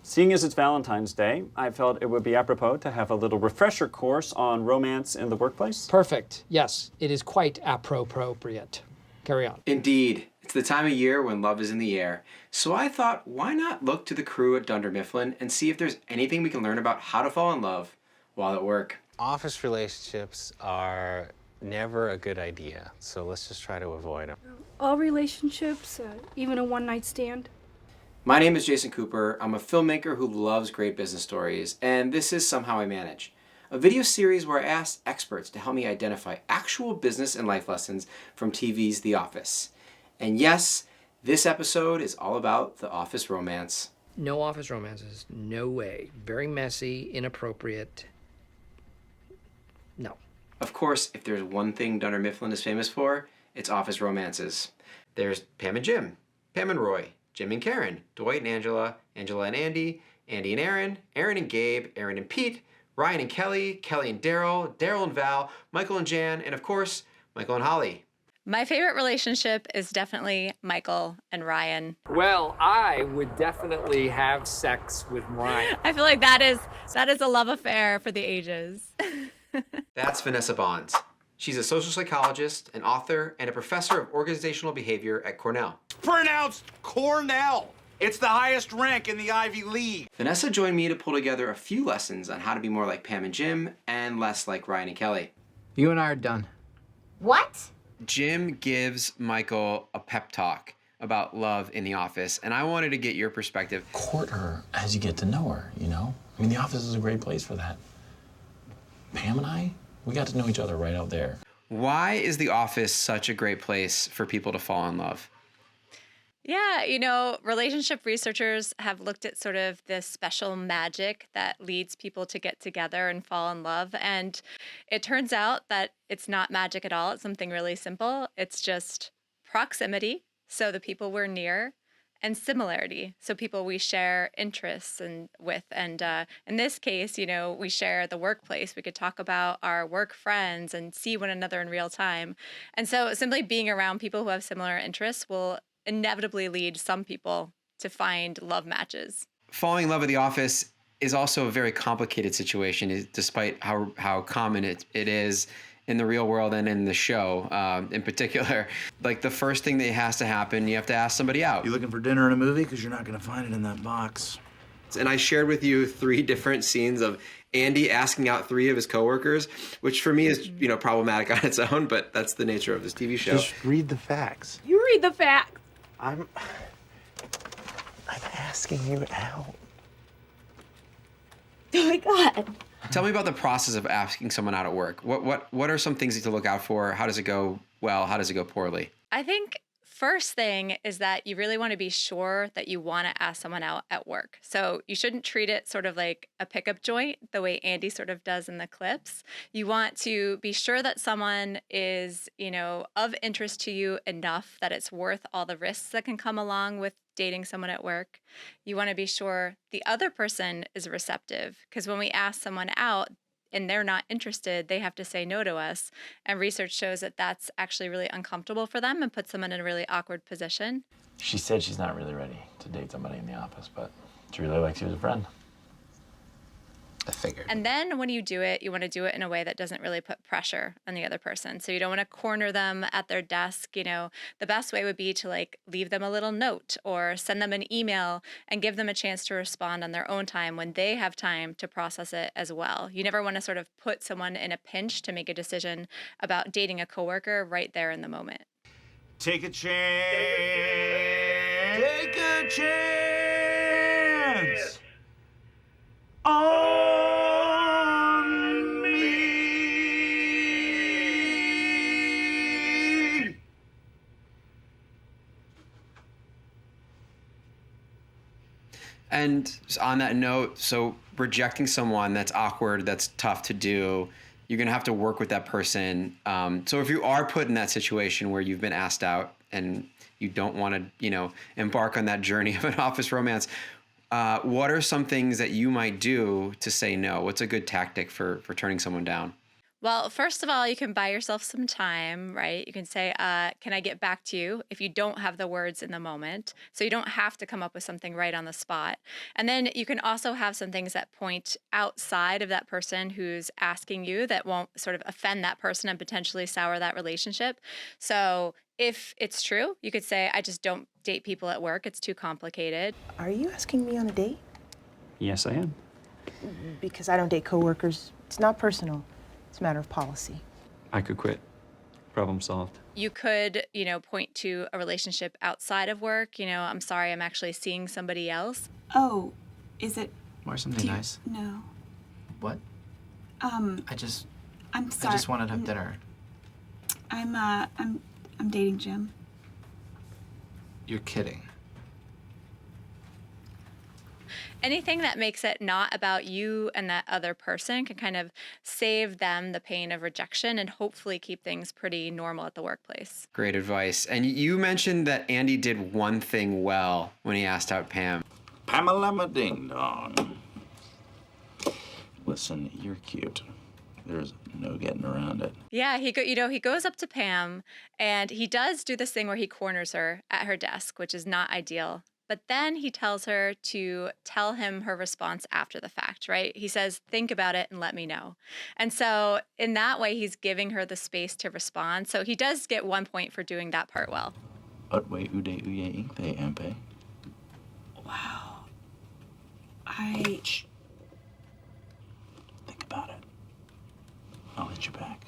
Seeing as it's Valentine's Day, I felt it would be apropos to have a little refresher course on romance in the workplace. Perfect. Yes, it is quite appropriate. Carry on. Indeed. It's the time of year when love is in the air. So I thought, why not look to the crew at Dunder Mifflin and see if there's anything we can learn about how to fall in love while at work. Office relationships are never a good idea, so let's just try to avoid them. All relationships, even a one-night stand. My name is Jason Cooper. I'm a filmmaker who loves great business stories, and this is Somehow I Manage, a video series where I ask experts to help me identify actual business and life lessons from TV's The Office. And yes, this episode is all about the office romance. No office romances. No way. Very messy, inappropriate. No. Of course, if there's one thing Dunder Mifflin is famous for, it's office romances. There's Pam and Jim, Pam and Roy, Jim and Karen, Dwight and Angela, Angela and Andy, Andy and Aaron, Aaron and Gabe, Aaron and Pete, Ryan and Kelly, Kelly and Daryl, Daryl and Val, Michael and Jan, and of course, Michael and Holly. My favorite relationship is definitely Michael and Ryan. Well, I would definitely have sex with Ryan. I feel like that is a love affair for the ages. That's Vanessa Bonds. She's a social psychologist, an author, and a professor of organizational behavior at Cornell. Pronounced Cornell. It's the highest rank in the Ivy League. Vanessa joined me to pull together a few lessons on how to be more like Pam and Jim and less like Ryan and Kelly. You and I are done. What? Jim gives Michael a pep talk about love in the office, and I wanted to get your perspective. Court her as you get to know her, you know? I mean, the office is a great place for that. Pam and I, we got to know each other right out there. Why is the office such a great place for people to fall in love? Yeah, relationship researchers have looked at sort of this special magic that leads people to get together and fall in love. And it turns out that it's not magic at all. It's something really simple. It's just proximity, so the people we're near, and similarity, so people we share interests with. And in this case, we share the workplace. We could talk about our work friends and see one another in real time. And so simply being around people who have similar interests will inevitably lead some people to find love matches. Falling in love with the office is also a very complicated situation, despite how common it is in the real world and in the show in particular. Like, the first thing that has to happen, you have to ask somebody out. You looking for dinner and a movie? Because you're not going to find it in that box. And I shared with you 3 different scenes of Andy asking out 3 of his coworkers, which for me is, problematic on its own, but that's the nature of this TV show. Just read the facts. You read the facts. I'm asking you out. Oh my God. Tell me about the process of asking someone out at work. What are some things to look out for? How does it go well? How does it go poorly? I think first thing is that you really want to be sure that you want to ask someone out at work. So you shouldn't treat it sort of like a pickup joint, the way Andy sort of does in the clips. You want to be sure that someone is, of interest to you enough that it's worth all the risks that can come along with dating someone at work. You want to be sure the other person is receptive, because when we ask someone out and they're not interested, they have to say no to us. And research shows that that's actually really uncomfortable for them and puts them in a really awkward position. She said she's not really ready to date somebody in the office, but she really likes you as a friend. I figured. And then when you do it, you want to do it in a way that doesn't really put pressure on the other person. So you don't want to corner them at their desk. The best way would be to leave them a little note or send them an email and give them a chance to respond on their own time when they have time to process it as well. You never want to sort of put someone in a pinch to make a decision about dating a coworker right there in the moment. Take a chance. Take a chance. On me. And on that note, so rejecting someone, that's awkward, that's tough to do. You're going to have to work with that person. So if you are put in that situation where you've been asked out and you don't want to, embark on that journey of an office romance, what are some things that you might do to say no? What's a good tactic for turning someone down? Well, first of all, you can buy yourself some time, right? You can say, can I get back to you if you don't have the words in the moment? So you don't have to come up with something right on the spot. And then you can also have some things that point outside of that person who's asking you that won't sort of offend that person and potentially sour that relationship. So if it's true, you could say, I just don't date people at work. It's too complicated. Are you asking me on a date? Yes, I am. Because I don't date coworkers. It's not personal. It's a matter of policy. I could quit. Problem solved. You could, point to a relationship outside of work. I'm sorry, I'm actually seeing somebody else. Oh, is it? Or something nice. No. What? I'm I sorry. wanted to have dinner. I'm dating Jim. You're kidding. Anything that makes it not about you and that other person can kind of save them the pain of rejection and hopefully keep things pretty normal at the workplace. Great advice. And you mentioned that Andy did one thing well when he asked out Pam. Pamela Ding Dong. Listen, you're cute. There's no getting around it. Yeah, he goes up to Pam and he does do this thing where he corners her at her desk, which is not ideal. But then he tells her to tell him her response after the fact, right? He says, think about it and let me know. And so in that way, he's giving her the space to respond. So he does get 1 point for doing that part well. Utwe ude uye inkte ampe. Wow. Think about it. I'll hit you back.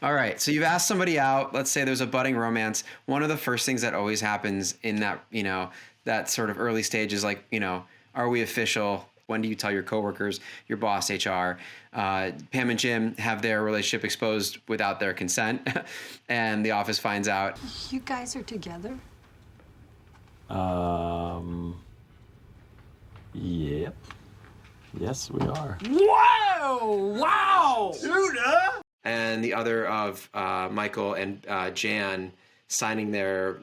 All right, so you've asked somebody out. Let's say there's a budding romance. One of the first things that always happens in that, that sort of early stage is like, are we official? When do you tell your coworkers, your boss, HR? Pam and Jim have their relationship exposed without their consent, and the office finds out. You guys are together? Yep. Yes, we are. Whoa! Wow! Judah! And the other of Michael and Jan signing their,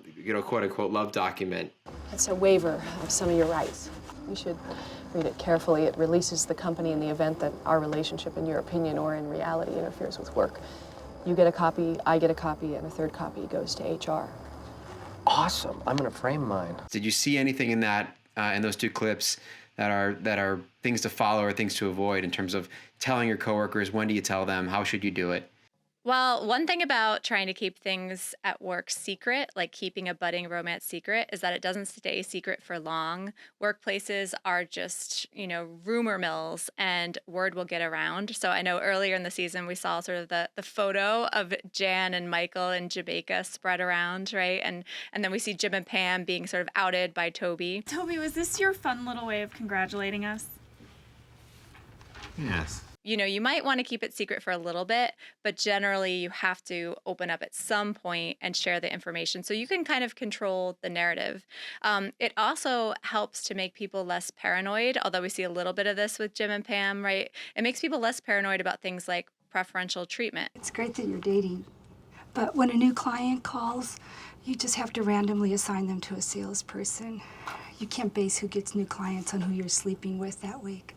quote unquote, love document. It's a waiver of some of your rights. You should read it carefully. It releases the company in the event that our relationship, in your opinion or in reality, interferes with work. You get a copy, I get a copy, and a third copy goes to HR. Awesome. I'm gonna frame mine. Did you see anything in that, in those two clips that are things to follow or things to avoid in terms of telling your coworkers? When do you tell them? How should you do it? Well, one thing about trying to keep things at work secret, like keeping a budding romance secret, is that it doesn't stay secret for long. Workplaces are just, rumor mills and word will get around. So I know earlier in the season, we saw sort of the photo of Jan and Michael in Jamaica spread around, right? And then we see Jim and Pam being sort of outed by Toby. Toby, was this your fun little way of congratulating us? Yes. You might want to keep it secret for a little bit, but generally you have to open up at some point and share the information so you can kind of control the narrative. It also helps to make people less paranoid, although we see a little bit of this with Jim and Pam, right? It makes people less paranoid about things like preferential treatment. It's great that you're dating, but when a new client calls, you just have to randomly assign them to a salesperson. You can't base who gets new clients on who you're sleeping with that week.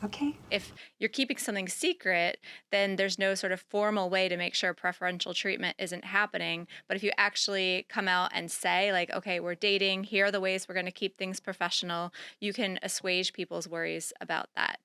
Okay. If you're keeping something secret, then there's no sort of formal way to make sure preferential treatment isn't happening. But if you actually come out and say, like, okay, we're dating, here are the ways we're going to keep things professional, you can assuage people's worries about that.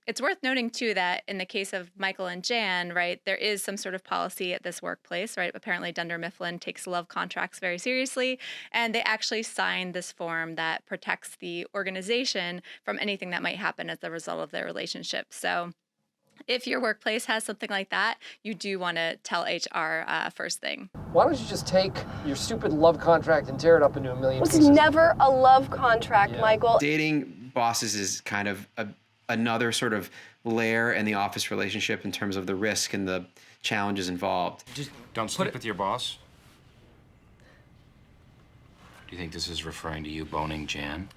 It's worth noting, too, that in the case of Michael and Jan, right, there is some sort of policy at this workplace, right? Apparently, Dunder Mifflin takes love contracts very seriously, and they actually signed this form that protects the organization from anything that might happen as a result of their relationship. So if your workplace has something like that, you do want to tell HR first thing. Why don't you just take your stupid love contract and tear it up into a million pieces? It was never a love contract, Michael. Dating bosses is kind of another sort of layer in the office relationship in terms of the risk and the challenges involved. Just don't sleep with your boss. Do you think this is referring to you boning Jan?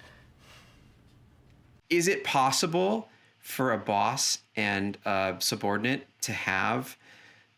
Is it possible for a boss and a subordinate to have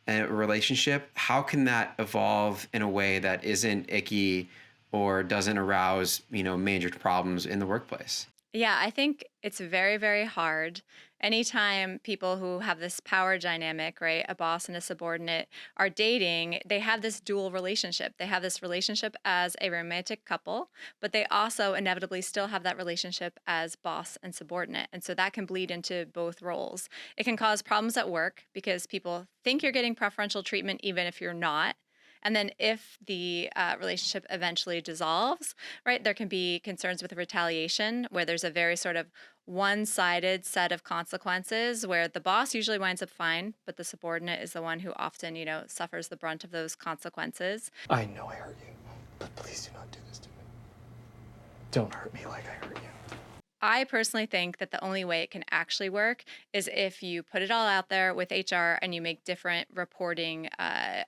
a relationship? How can that evolve in a way that isn't icky or doesn't arouse, major problems in the workplace? Yeah, I think it's very, very hard. Anytime people who have this power dynamic, right, a boss and a subordinate, are dating, they have this dual relationship. They have this relationship as a romantic couple, but they also inevitably still have that relationship as boss and subordinate. And so that can bleed into both roles. It can cause problems at work because people think you're getting preferential treatment even if you're not. And then if the relationship eventually dissolves, right, there can be concerns with retaliation where there's a very sort of one-sided set of consequences where the boss usually winds up fine, but the subordinate is the one who often, suffers the brunt of those consequences. I know I hurt you, but please do not do this to me. Don't hurt me like I hurt you. I personally think that the only way it can actually work is if you put it all out there with HR and you make different reporting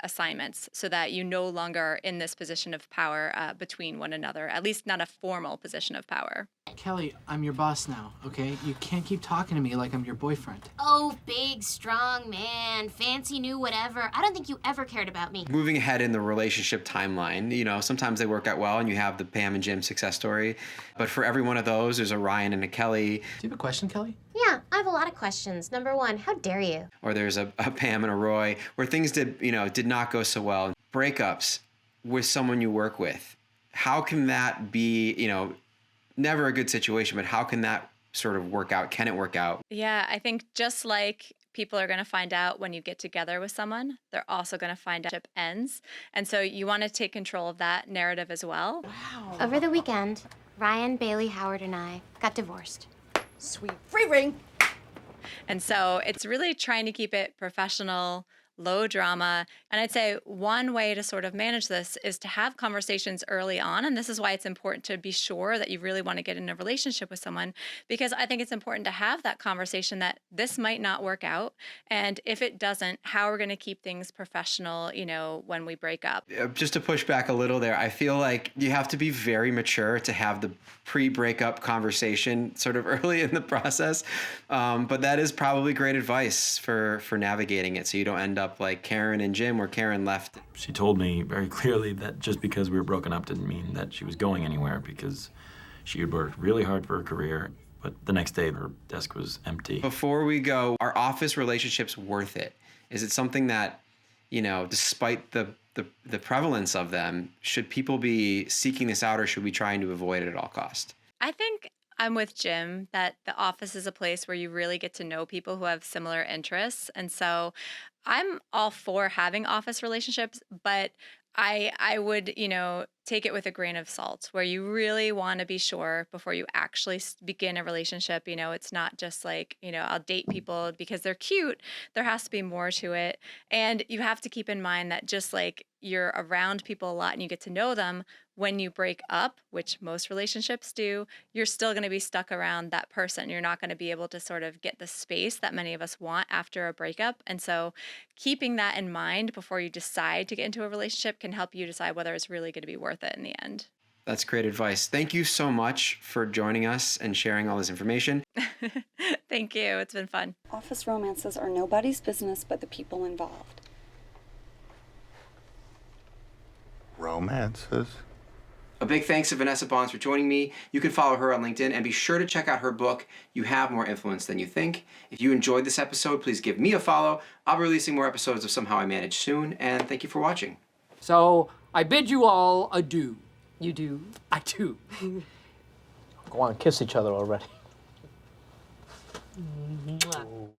assignments so that you no longer are in this position of power between one another, at least not a formal position of power. Kelly, I'm your boss now, okay? You can't keep talking to me like I'm your boyfriend. Oh, big, strong man, fancy new whatever. I don't think you ever cared about me. Moving ahead in the relationship timeline, sometimes they work out well and you have the Pam and Jim success story. But for every one of those, there's a Ryan and a Kelly. Do you have a question, Kelly? Yeah, I have a lot of questions. Number one, how dare you? Or there's a Pam and a Roy where things did not go so well. Breakups with someone you work with. How can that be, never a good situation, but how can that sort of work out? Can it work out? Yeah, I think just like people are going to find out when you get together with someone, they're also going to find out it ends. And so you want to take control of that narrative as well. Wow. Over the weekend, Ryan, Bailey, Howard, and I got divorced. Sweet. Free ring. And so it's really trying to keep it professional, low drama. And I'd say one way to sort of manage this is to have conversations early on. And this is why it's important to be sure that you really want to get in a relationship with someone, because I think it's important to have that conversation that this might not work out. And if it doesn't, how are we going to keep things professional, when we break up? Just to push back a little there, I feel like you have to be very mature to have the pre-breakup conversation sort of early in the process. But that is probably great advice for navigating it so you don't end up like Karen and Jim, where Karen left. She told me very clearly that just because we were broken up didn't mean that she was going anywhere, because she had worked really hard for her career, but the next day her desk was empty. Before we go, are office relationships worth it? Is it something that, despite the prevalence of them, should people be seeking this out, or should we trying to avoid it at all cost? I think I'm with Jim that the office is a place where you really get to know people who have similar interests. And so I'm all for having office relationships, but I would, take it with a grain of salt, where you really want to be sure before you actually begin a relationship. It's not just like, I'll date people because they're cute. There has to be more to it. And you have to keep in mind that just like you're around people a lot and you get to know them, when you break up, which most relationships do, you're still going to be stuck around that person. You're not going to be able to sort of get the space that many of us want after a breakup. And so keeping that in mind before you decide to get into a relationship can help you decide whether it's really going to be worth it in the end. That's great advice. Thank you so much for joining us and sharing all this information. Thank you. It's been fun. Office romances are nobody's business but the people involved. Romances? A big thanks to Vanessa Bonds for joining me. You can follow her on LinkedIn and be sure to check out her book, You Have More Influence Than You Think. If you enjoyed this episode, please give me a follow. I'll be releasing more episodes of Somehow I Manage soon, and thank you for watching. So I bid you all adieu. You do? I do. Go on, kiss each other already.